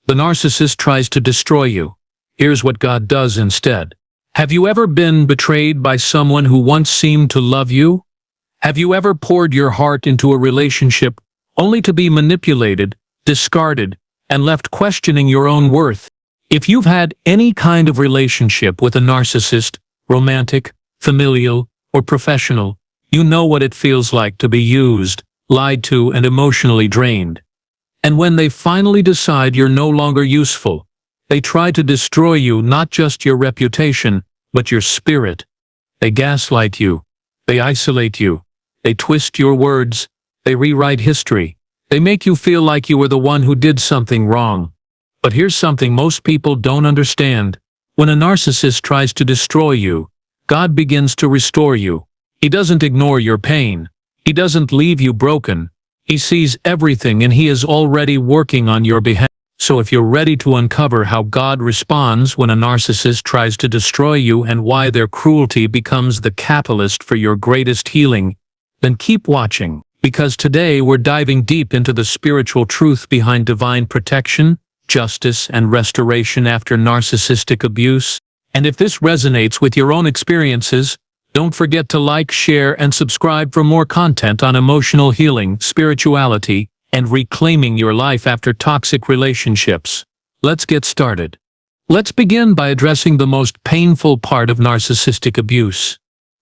The narcissist tries to destroy you. Here's what God does instead. Have you ever been betrayed by someone who once seemed to love you? Have you ever poured your heart into a relationship only to be manipulated, discarded, and left questioning your own worth? If you've had any kind of relationship with a narcissist, romantic, familial, or professional, you know what it feels like to be used, lied to, and emotionally drained. And when they finally decide you're no longer useful, they try to destroy you, not just your reputation, but your spirit. They gaslight you. They isolate you. They twist your words. They rewrite history. They make you feel like you were the one who did something wrong. But here's something most people don't understand. When a narcissist tries to destroy you, God begins to restore you. He doesn't ignore your pain. He doesn't leave you broken. He sees everything, and He is already working on your behalf. So if you're ready to uncover how God responds when a narcissist tries to destroy you and why their cruelty becomes the catalyst for your greatest healing, then keep watching, because today we're diving deep into the spiritual truth behind divine protection, justice, and restoration after narcissistic abuse. And if this resonates with your own experiences, don't forget to like, share, and subscribe for more content on emotional healing, spirituality, and reclaiming your life after toxic relationships. Let's get started. Let's begin by addressing the most painful part of narcissistic abuse.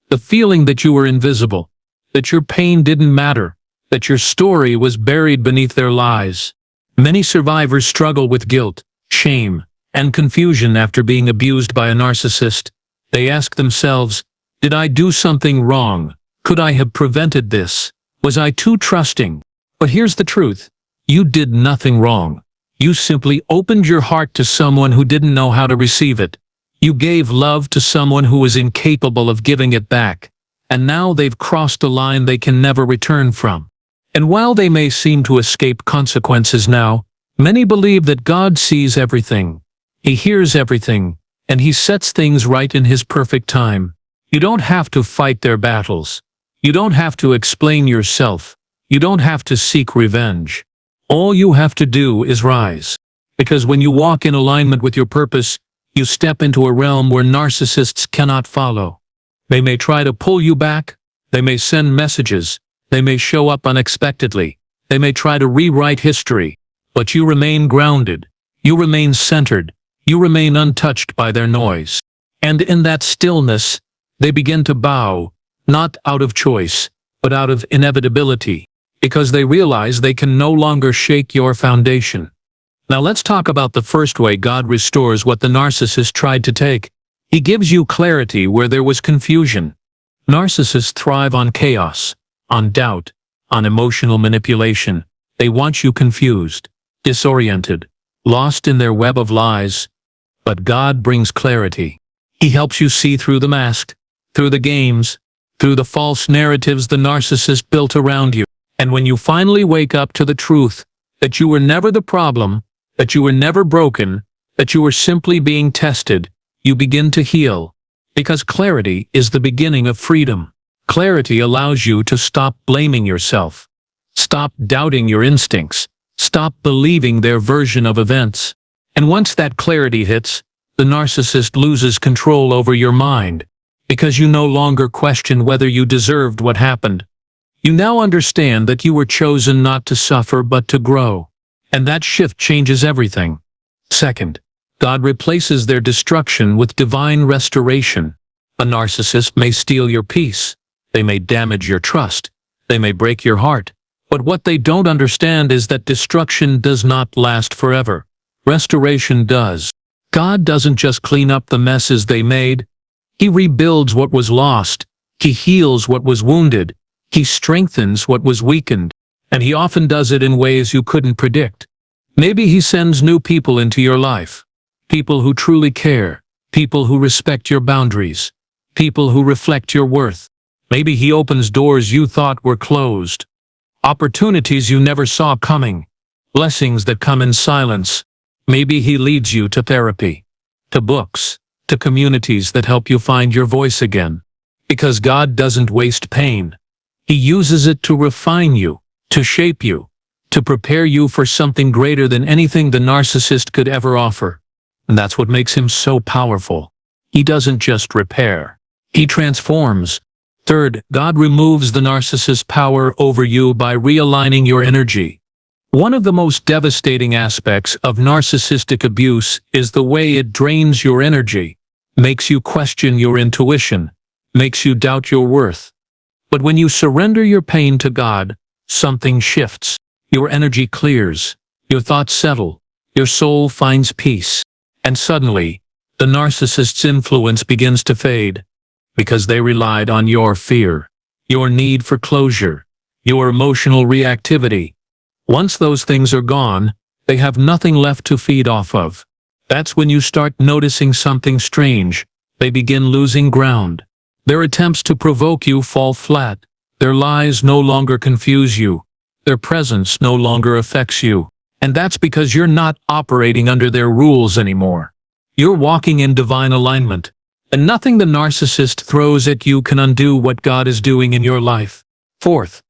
The feeling that you were invisible, that your pain didn't matter, that your story was buried beneath their lies. Many survivors struggle with guilt, shame, and confusion after being abused by a narcissist. They ask themselves, did I do something wrong? Could I have prevented this? Was I too trusting? But here's the truth. You did nothing wrong. You simply opened your heart to someone who didn't know how to receive it. You gave love to someone who was incapable of giving it back. And now they've crossed a line they can never return from. And while they may seem to escape consequences now, many believe that God sees everything. He hears everything, and He sets things right in His perfect time. You don't have to fight their battles. You don't have to explain yourself. You don't have to seek revenge. All you have to do is rise. Because when you walk in alignment with your purpose, you step into a realm where narcissists cannot follow. They may try to pull you back. They may send messages. They may show up unexpectedly. They may try to rewrite history. But you remain grounded. You remain centered. You remain untouched by their noise. And in that stillness, they begin to bow, not out of choice, but out of inevitability, because they realize they can no longer shake your foundation. Now let's talk about the first way God restores what the narcissist tried to take. He gives you clarity where there was confusion. Narcissists thrive on chaos, on doubt, on emotional manipulation. They want you confused, disoriented, lost in their web of lies. But God brings clarity. He helps you see through the mask, through the games, through the false narratives the narcissist built around you. And when you finally wake up to the truth, that you were never the problem, that you were never broken, that you were simply being tested, you begin to heal. Because clarity is the beginning of freedom. Clarity allows you to stop blaming yourself. Stop doubting your instincts. Stop believing their version of events. And once that clarity hits, the narcissist loses control over your mind. Because you no longer question whether you deserved what happened. You now understand that you were chosen not to suffer but to grow. And that shift changes everything. Second, God replaces their destruction with divine restoration. A narcissist may steal your peace. They may damage your trust. They may break your heart. But what they don't understand is that destruction does not last forever. Restoration does. God doesn't just clean up the messes they made. He rebuilds what was lost. He heals what was wounded. He strengthens what was weakened. And He often does it in ways you couldn't predict. Maybe He sends new people into your life. People who truly care. People who respect your boundaries. People who reflect your worth. Maybe He opens doors you thought were closed. Opportunities you never saw coming. Blessings that come in silence. Maybe He leads you to therapy, to books, to communities that help you find your voice again. Because God doesn't waste pain. He uses it to refine you, to shape you, to prepare you for something greater than anything the narcissist could ever offer. And that's what makes him so powerful. He doesn't just repair. He transforms. Third, God removes the narcissist's power over you by realigning your energy. One of the most devastating aspects of narcissistic abuse is the way it drains your energy, makes you question your intuition, makes you doubt your worth. But when you surrender your pain to God, something shifts. Your energy clears, your thoughts settle, your soul finds peace. And suddenly, the narcissist's influence begins to fade, because they relied on your fear, your need for closure, your emotional reactivity. Once those things are gone, they have nothing left to feed off of. That's when you start noticing something strange. They begin losing ground. Their attempts to provoke you fall flat. Their lies no longer confuse you. Their presence no longer affects you. And that's because you're not operating under their rules anymore. You're walking in divine alignment. And nothing the narcissist throws at you can undo what God is doing in your life. Fourth,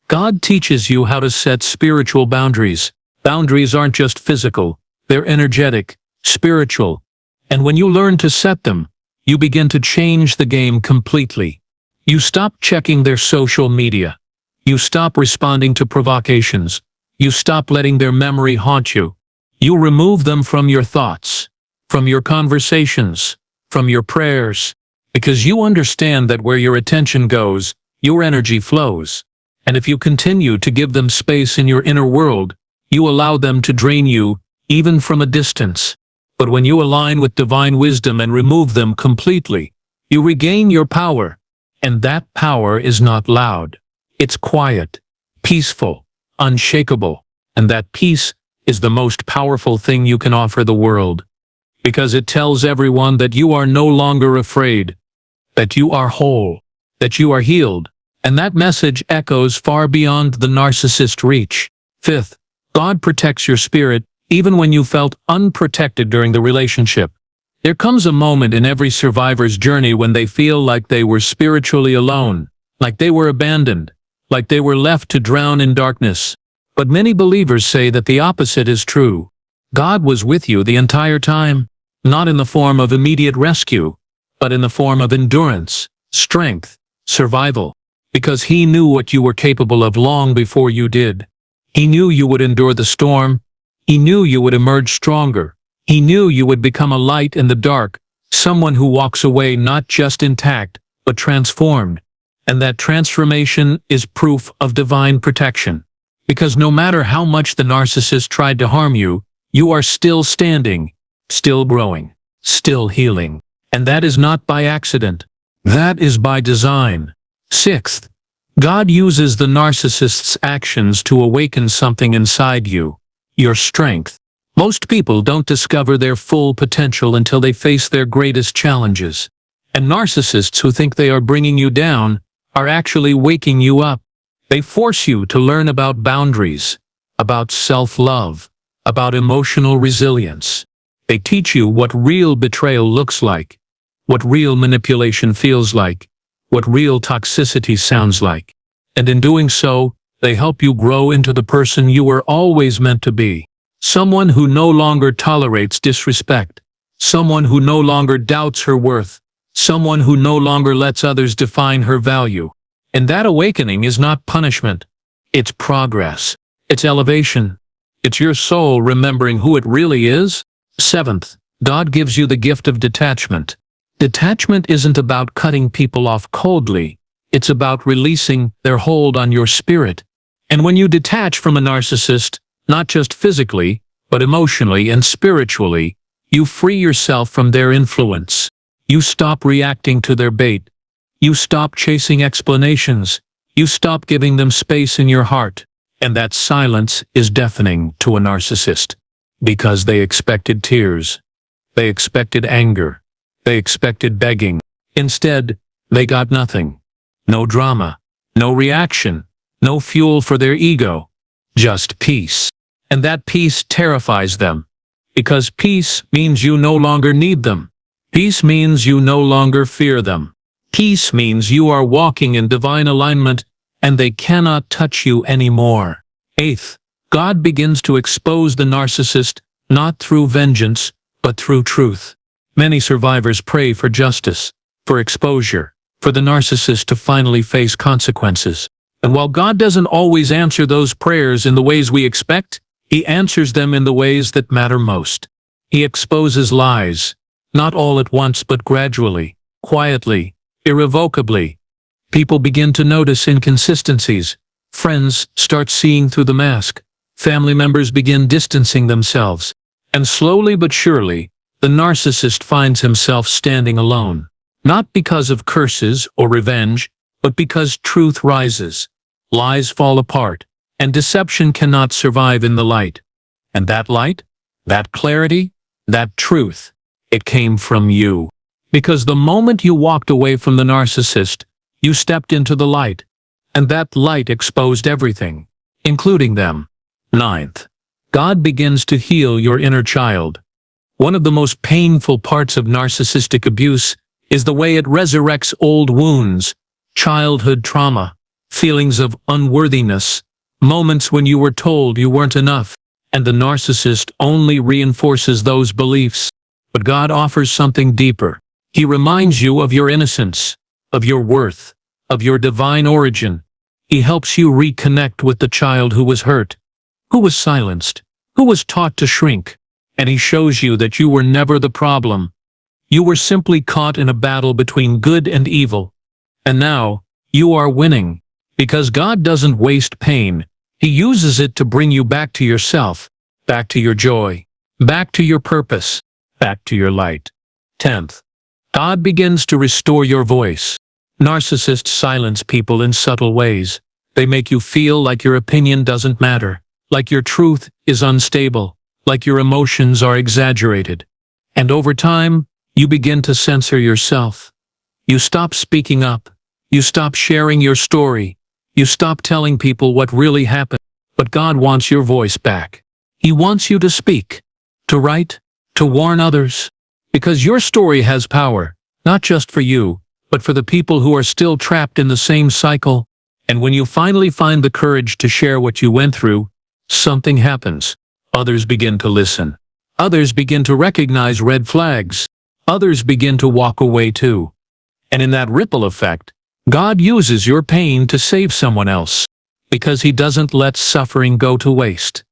God teaches you how to set spiritual boundaries. Boundaries aren't just physical. They're energetic, spiritual. And when you learn to set them, you begin to change the game completely. You stop checking their social media. You stop responding to provocations. You stop letting their memory haunt you. You remove them from your thoughts, from your conversations, from your prayers, because you understand that where your attention goes, your energy flows. And if you continue to give them space in your inner world, you allow them to drain you, even from a distance. But when you align with divine wisdom and remove them completely, you regain your power. And that power is not loud. It's quiet, peaceful, unshakable. And that peace is the most powerful thing you can offer the world. Because it tells everyone that you are no longer afraid, that you are whole, that you are healed. And that message echoes far beyond the narcissist's reach. Fifth, God protects your spirit even when you felt unprotected during the relationship. There comes a moment in every survivor's journey when they feel like they were spiritually alone, like they were abandoned, like they were left to drown in darkness. But many believers say that the opposite is true. God was with you the entire time, not in the form of immediate rescue, but in the form of endurance, strength, survival. Because He knew what you were capable of long before you did. He knew you would endure the storm. He knew you would emerge stronger. He knew you would become a light in the dark, someone who walks away not just intact, but transformed. And that transformation is proof of divine protection. Because no matter how much the narcissist tried to harm you, you are still standing, still growing, still healing. And that is not by accident. That is by design. Sixth, God uses the narcissist's actions to awaken something inside you, your strength. Most people don't discover their full potential until they face their greatest challenges. And narcissists who think they are bringing you down are actually waking you up. They force you to learn about boundaries, about self-love, about emotional resilience. They teach you what real betrayal looks like, what real manipulation feels like, what real toxicity sounds like. And in doing so, they help you grow into the person you were always meant to be. Someone who no longer tolerates disrespect. Someone who no longer doubts her worth. Someone who no longer lets others define her value. And that awakening is not punishment. It's progress. It's elevation. It's your soul remembering who it really is. Seventh, God gives you the gift of detachment. Detachment isn't about cutting people off coldly. It's about releasing their hold on your spirit. And when you detach from a narcissist, not just physically, but emotionally and spiritually, you free yourself from their influence. You stop reacting to their bait. You stop chasing explanations. You stop giving them space in your heart. And that silence is deafening to a narcissist. Because they expected tears. They expected anger. They expected begging. Instead, they got nothing. No drama, no reaction, no fuel for their ego. Just peace. And that peace terrifies them. Because peace means you no longer need them. Peace means you no longer fear them. Peace means you are walking in divine alignment and they cannot touch you anymore. Eighth, God begins to expose the narcissist, not through vengeance, but through truth. Many survivors pray for justice, for exposure, for the narcissist to finally face consequences. And while God doesn't always answer those prayers in the ways we expect, He answers them in the ways that matter most. He exposes lies, not all at once but gradually, quietly, irrevocably. People begin to notice inconsistencies. Friends start seeing through the mask. Family members begin distancing themselves. And slowly but surely, the narcissist finds himself standing alone. Not because of curses or revenge, but because truth rises. Lies fall apart, and deception cannot survive in the light. And that light, that clarity, that truth, it came from you. Because the moment you walked away from the narcissist, you stepped into the light, and that light exposed everything, including them. 9th, God begins to heal your inner child. One of the most painful parts of narcissistic abuse is the way it resurrects old wounds, childhood trauma, feelings of unworthiness, moments when you were told you weren't enough, and the narcissist only reinforces those beliefs. But God offers something deeper. He reminds you of your innocence, of your worth, of your divine origin. He helps you reconnect with the child who was hurt, who was silenced, who was taught to shrink, and He shows you that you were never the problem. You were simply caught in a battle between good and evil. And now, you are winning, because God doesn't waste pain. He uses it to bring you back to yourself, back to your joy, back to your purpose, back to your light. 10th, God begins to restore your voice. Narcissists silence people in subtle ways. They make you feel like your opinion doesn't matter, like your truth is unstable, like your emotions are exaggerated. And over time, you begin to censor yourself. You stop speaking up. You stop sharing your story. You stop telling people what really happened. But God wants your voice back. He wants you to speak, to write, to warn others. Because your story has power, not just for you, but for the people who are still trapped in the same cycle. And when you finally find the courage to share what you went through, something happens. Others begin to listen. Others begin to recognize red flags. Others begin to walk away too. And in that ripple effect, God uses your pain to save someone else. Because He doesn't let suffering go to waste.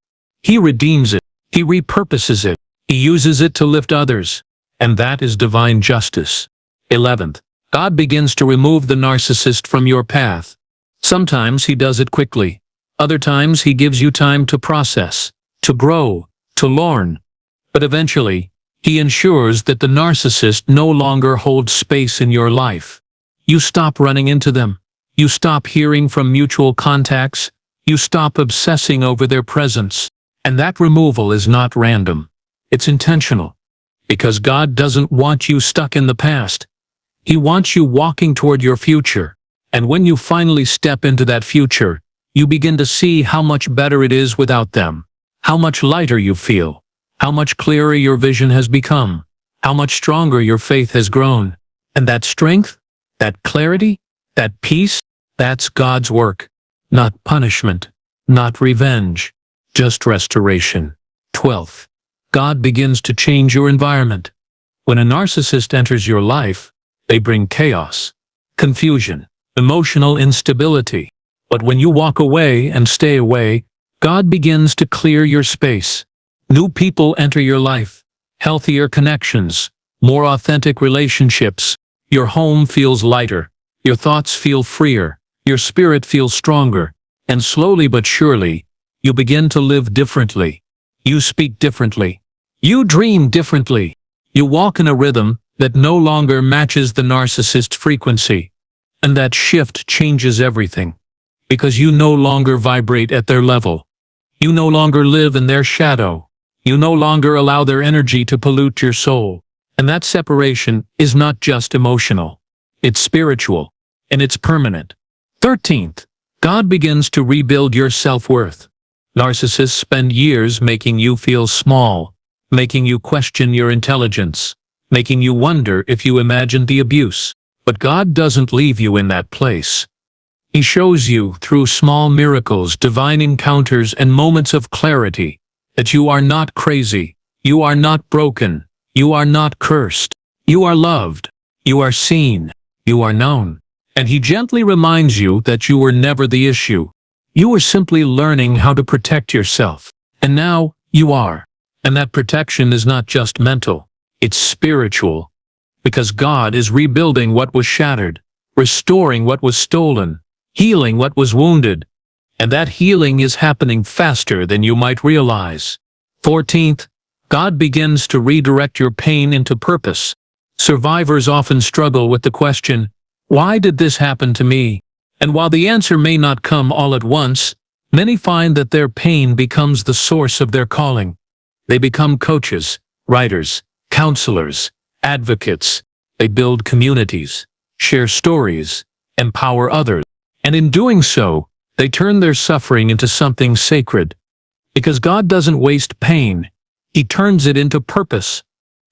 He redeems it. He repurposes it. He uses it to lift others. And that is divine justice. 11th, God begins to remove the narcissist from your path. Sometimes He does it quickly. Other times He gives you time to process, to grow, to learn. But eventually, He ensures that the narcissist no longer holds space in your life. You stop running into them. You stop hearing from mutual contacts. You stop obsessing over their presence. And that removal is not random. It's intentional. Because God doesn't want you stuck in the past. He wants you walking toward your future. And when you finally step into that future, you begin to see how much better it is without them. How much lighter you feel. How much clearer your vision has become. How much stronger your faith has grown. And that strength, that clarity, that peace, that's God's work. Not punishment, not revenge, just restoration. 12th, God begins to change your environment. When a narcissist enters your life, they bring chaos, confusion, emotional instability. But when you walk away and stay away, God begins to clear your space. New people enter your life, healthier connections, more authentic relationships. Your home feels lighter, your thoughts feel freer, your spirit feels stronger, and slowly but surely, you begin to live differently. You speak differently. You dream differently. You walk in a rhythm that no longer matches the narcissist's frequency. And that shift changes everything. Because you no longer vibrate at their level. You no longer live in their shadow. You no longer allow their energy to pollute your soul. And that separation is not just emotional. It's spiritual. And it's permanent. 13th, God begins to rebuild your self-worth. Narcissists spend years making you feel small, making you question your intelligence, making you wonder if you imagined the abuse. But God doesn't leave you in that place. He shows you, through small miracles, divine encounters, and moments of clarity, that you are not crazy, you are not broken, you are not cursed, you are loved, you are seen, you are known. And he gently reminds you that you were never the issue. You were simply learning how to protect yourself. And now, you are. And that protection is not just mental, it's spiritual. Because God is rebuilding what was shattered, restoring what was stolen, healing what was wounded. And that healing is happening faster than you might realize. 14th, God begins to redirect your pain into purpose. Survivors often struggle with the question, why did this happen to me? And while the answer may not come all at once, many find that their pain becomes the source of their calling. They become coaches, writers, counselors, advocates. They build communities, share stories, empower others. And in doing so, they turn their suffering into something sacred. Because God doesn't waste pain, He turns it into purpose.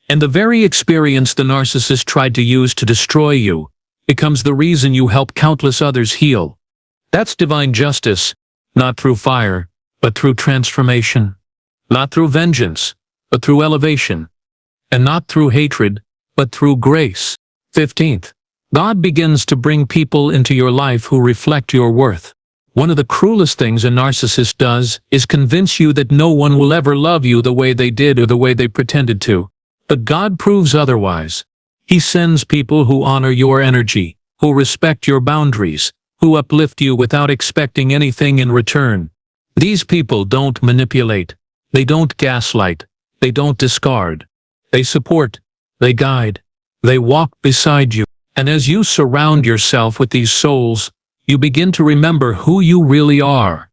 And the very experience the narcissist tried to use to destroy you becomes the reason you help countless others heal. That's divine justice, not through fire, but through transformation. Not through vengeance, but through elevation. And not through hatred, but through grace. 15th, God begins to bring people into your life who reflect your worth. One of the cruelest things a narcissist does is convince you that no one will ever love you the way they did or the way they pretended to. But God proves otherwise. He sends people who honor your energy, who respect your boundaries, who uplift you without expecting anything in return. These people don't manipulate. They don't gaslight. They don't discard. They support. They guide. They walk beside you. And as you surround yourself with these souls, you begin to remember who you really are.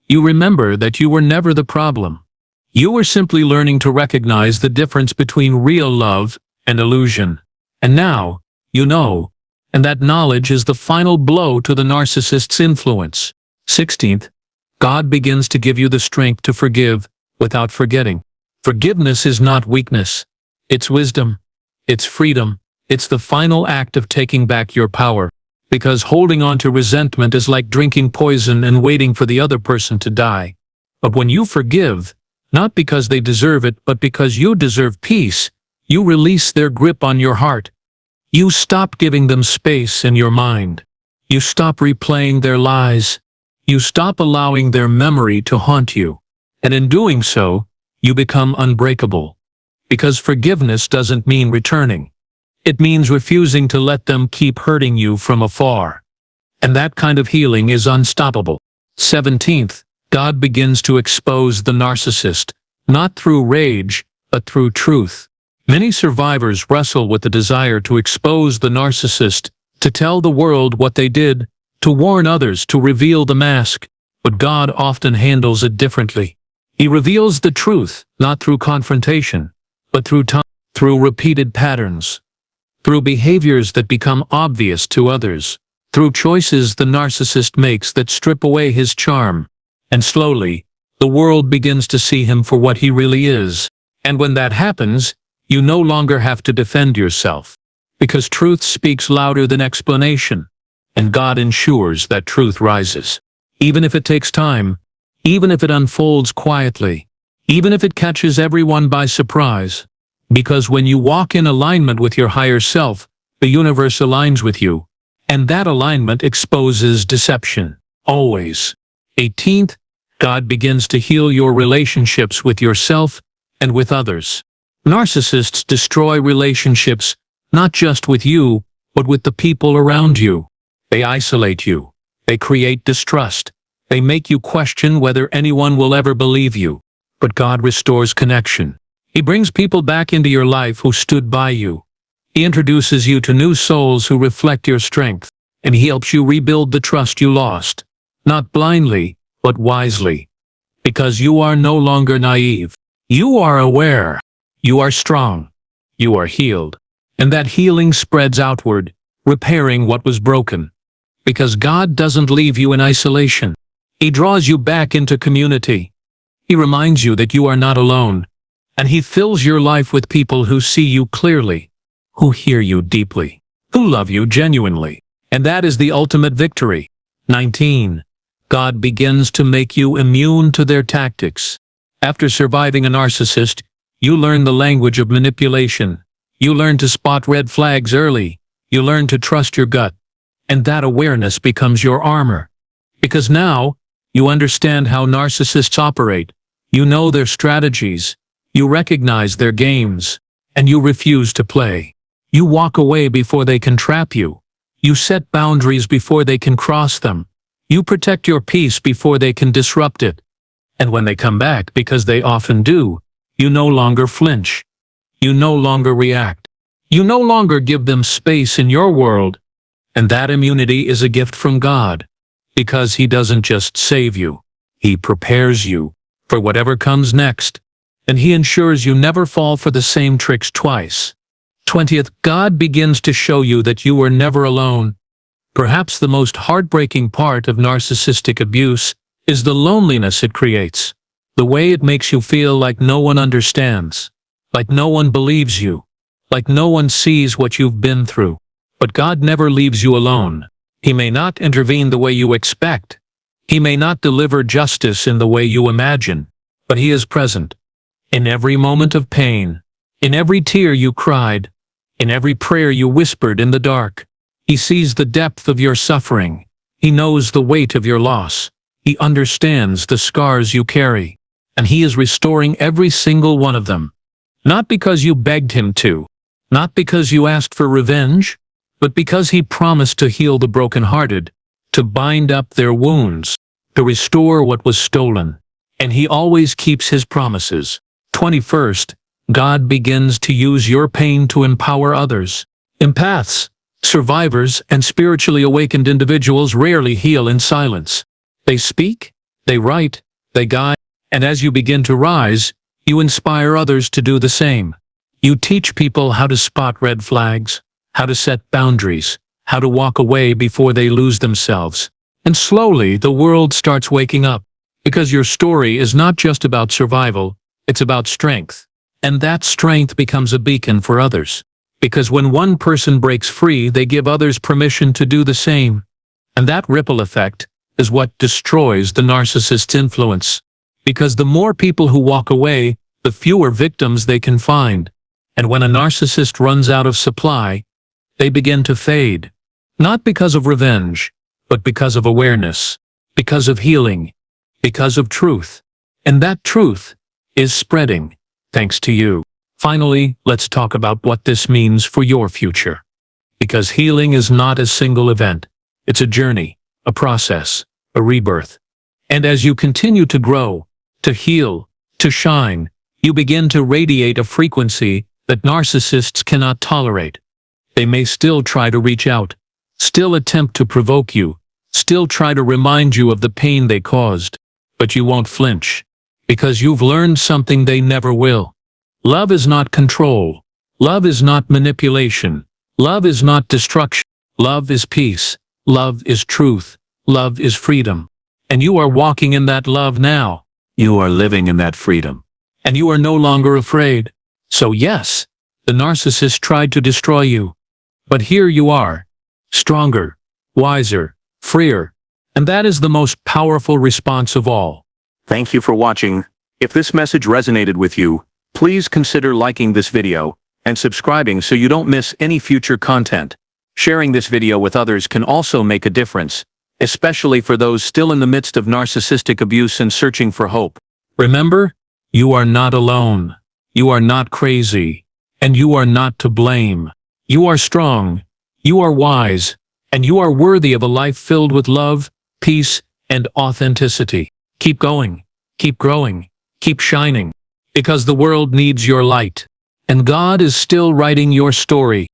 You remember that you were never the problem. You were simply learning to recognize the difference between real love and illusion. And now, you know, and that knowledge is the final blow to the narcissist's influence. 16th, God begins to give you the strength to forgive without forgetting. Forgiveness is not weakness. It's wisdom. It's freedom. It's the final act of taking back your power. Because holding on to resentment is like drinking poison and waiting for the other person to die. But when you forgive, not because they deserve it, but because you deserve peace, you release their grip on your heart. You stop giving them space in your mind. You stop replaying their lies. You stop allowing their memory to haunt you. And in doing so, you become unbreakable. Because forgiveness doesn't mean returning. It means refusing to let them keep hurting you from afar. And that kind of healing is unstoppable. 17th, God begins to expose the narcissist, not through rage, but through truth. Many survivors wrestle with the desire to expose the narcissist, to tell the world what they did, to warn others, to reveal the mask. But God often handles it differently. He reveals the truth, not through confrontation, but through time, through repeated patterns, through behaviors that become obvious to others, through choices the narcissist makes that strip away his charm. And slowly, the world begins to see him for what he really is. And when that happens, you no longer have to defend yourself, because truth speaks louder than explanation, and God ensures that truth rises. Even if it takes time, even if it unfolds quietly, even if it catches everyone by surprise. Because when you walk in alignment with your higher self, the universe aligns with you, and that alignment exposes deception. Always. 18th, God begins to heal your relationships with yourself and with others. Narcissists destroy relationships, not just with you, but with the people around you. They isolate you. They create distrust. They make you question whether anyone will ever believe you. But God restores connection. He brings people back into your life who stood by you. He introduces you to new souls who reflect your strength, and He helps you rebuild the trust you lost. Not blindly, but wisely. Because you are no longer naive. You are aware. You are strong. You are healed. And that healing spreads outward, repairing what was broken. Because God doesn't leave you in isolation. He draws you back into community. He reminds you that you are not alone. And He fills your life with people who see you clearly, who hear you deeply, who love you genuinely. And that is the ultimate victory. 19. God begins to make you immune to their tactics. After surviving a narcissist, you learn the language of manipulation. You learn to spot red flags early. You learn to trust your gut. And that awareness becomes your armor. Because now, you understand how narcissists operate. You know their strategies. You recognize their games. And you refuse to play. You walk away before they can trap you. You set boundaries before they can cross them. You protect your peace before they can disrupt it. And when they come back, because they often do, you no longer flinch. You no longer react. You no longer give them space in your world. And that immunity is a gift from God. Because He doesn't just save you. He prepares you for whatever comes next. And He ensures you never fall for the same tricks twice. 20th, God begins to show you that you are never alone. Perhaps the most heartbreaking part of narcissistic abuse is the loneliness it creates. The way it makes you feel like no one understands, like no one believes you, like no one sees what you've been through. But God never leaves you alone. He may not intervene the way you expect. He may not deliver justice in the way you imagine, but He is present. In every moment of pain, in every tear you cried, in every prayer you whispered in the dark, He sees the depth of your suffering. He knows the weight of your loss. He understands the scars you carry, and He is restoring every single one of them. Not because you begged Him to, not because you asked for revenge, but because He promised to heal the brokenhearted, to bind up their wounds, to restore what was stolen. And He always keeps His promises. 21st, God begins to use your pain to empower others. Empaths, survivors, and spiritually awakened individuals rarely heal in silence. They speak, they write, they guide, and as you begin to rise, you inspire others to do the same. You teach people how to spot red flags, how to set boundaries, how to walk away before they lose themselves. And slowly, the world starts waking up. Because your story is not just about survival, it's about strength. And that strength becomes a beacon for others. Because when one person breaks free, they give others permission to do the same. And that ripple effect is what destroys the narcissist's influence. Because the more people who walk away, the fewer victims they can find. And when a narcissist runs out of supply, they begin to fade. Not because of revenge, but because of awareness, because of healing, because of truth. And that truth is spreading, thanks to you. Finally, let's talk about what this means for your future. Because healing is not a single event. It's a journey, a process, a rebirth. And as you continue to grow, to heal, to shine, you begin to radiate a frequency that narcissists cannot tolerate. They may still try to reach out, still attempt to provoke you, still try to remind you of the pain they caused, but you won't flinch, because you've learned something they never will. Love is not control. Love is not manipulation. Love is not destruction. Love is peace. Love is truth. Love is freedom. And you are walking in that love now. You are living in that freedom. And you are no longer afraid. So yes, the narcissist tried to destroy you. But here you are, stronger, wiser, freer. And that is the most powerful response of all. Thank you for watching. If this message resonated with you, please consider liking this video and subscribing so you don't miss any future content. Sharing this video with others can also make a difference, especially for those still in the midst of narcissistic abuse and searching for hope. Remember, you are not alone. You are not crazy. And you are not to blame. You are strong. You are wise. And you are worthy of a life filled with love, peace, and authenticity. Keep going. Keep growing. Keep shining. Because the world needs your light. And God is still writing your story.